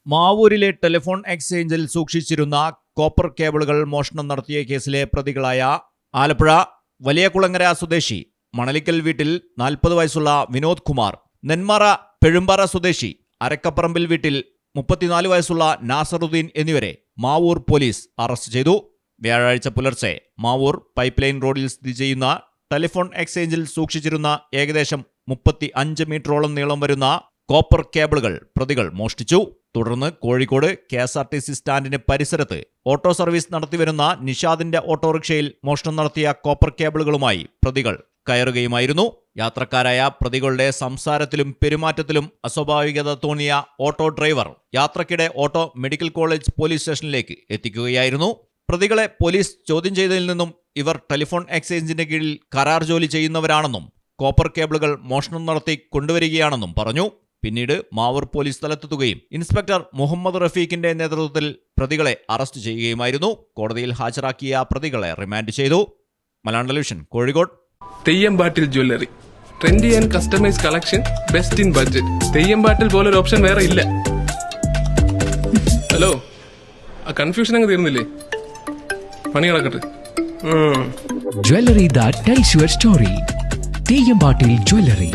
മാവൂരിലെ telephone എക്സ്ചേഞ്ചിൽ സൂക്ഷിച്ചിരുന്ന copper കേബിളുകൾ മോഷണം നടത്തിയ കേസിലെ പ്രതികളായ ആലപ്പുഴ വലിയകുളങ്ങര സ്വദേശി മണലിക്കൽ വീട്ടിൽ 40 വയസ്സുള്ള വിനോദ് കുമാർ, നെന്മാറ പെഴുമ്പാറ സ്വദേശി അരക്കപ്പറമ്പിൽ വീട്ടിൽ 34 വയസ്സുള്ള നാസറുദ്ദീൻ എന്നിവരെ മാവൂർ പോലീസ് അറസ്റ്റ് ചെയ്തു. വ്യാഴാഴ്ച പുലർച്ചെ മാവൂർ പൈപ്പ് ലൈൻ റോഡിൽ സ്ഥിതി ചെയ്യുന്ന ടെലിഫോൺ എക്സ്ചേഞ്ചിൽ സൂക്ഷിച്ചിരുന്ന ഏകദേശം 35 മീറ്ററോളം നീളം വരുന്ന കോപ്പർ കേബിളുകൾ പ്രതികൾ മോഷ്ടിച്ചു. തുടർന്ന് കോഴിക്കോട് KSRTC സ്റ്റാൻഡിന് പരിസരത്ത് ഓട്ടോ സർവീസ് നടത്തിവരുന്ന നിഷാദിന്റെ ഓട്ടോറിക്ഷയിൽ മോഷണം നടത്തിയ കോപ്പർ കേബിളുകളുമായി പ്രതികൾ കയറുകയുമായിരുന്നു. യാത്രക്കാരായ പ്രതികളുടെ സംസാരത്തിലും പെരുമാറ്റത്തിലും അസ്വാഭാവികത തോന്നിയ ഓട്ടോ ഡ്രൈവർ യാത്രക്കിടെ ഓട്ടോ മെഡിക്കൽ കോളേജ് പോലീസ് സ്റ്റേഷനിലേക്ക് എത്തിക്കുകയായിരുന്നു. പ്രതികളെ പോലീസ് ചോദ്യം ചെയ്തതിൽ നിന്നും ഇവർ ടെലിഫോൺ എക്സ്ചേഞ്ചിന്റെ കീഴിൽ കരാർ ജോലി ചെയ്യുന്നവരാണെന്നും കോപ്പർ കേബിളുകൾ മോഷണം നടത്തി കൊണ്ടുവരികയാണെന്നും പറഞ്ഞു. പിന്നീട് മാവൂർ പോലീസ് സ്ഥലത്തെത്തുകയും ഇൻസ്പെക്ടർ മുഹമ്മദ് റഫീഖിന്റെ നേതൃത്വത്തിൽ പ്രതികളെ അറസ്റ്റ് ചെയ്യുകയുമായിരുന്നു. കോടതിയിൽ ഹാജരാക്കിയ പ്രതികളെ റിമാൻഡ് ചെയ്തു. Malayalam television, Kozhikode. Theyyampattil jewellery, trendy and customise collection, best in budget. Theyyampattil പോലൊരു ഓപ്ഷൻ വേറെ ഇല്ല. ഹലോ, ആ കൺഫ്യൂഷൻ അങ്ങ് തീർന്നില്ലേ? പണി നടക്കട്ടെ. Jewelry that tells your story. തെയ്യമ്പാട്ടിൽ jewellery.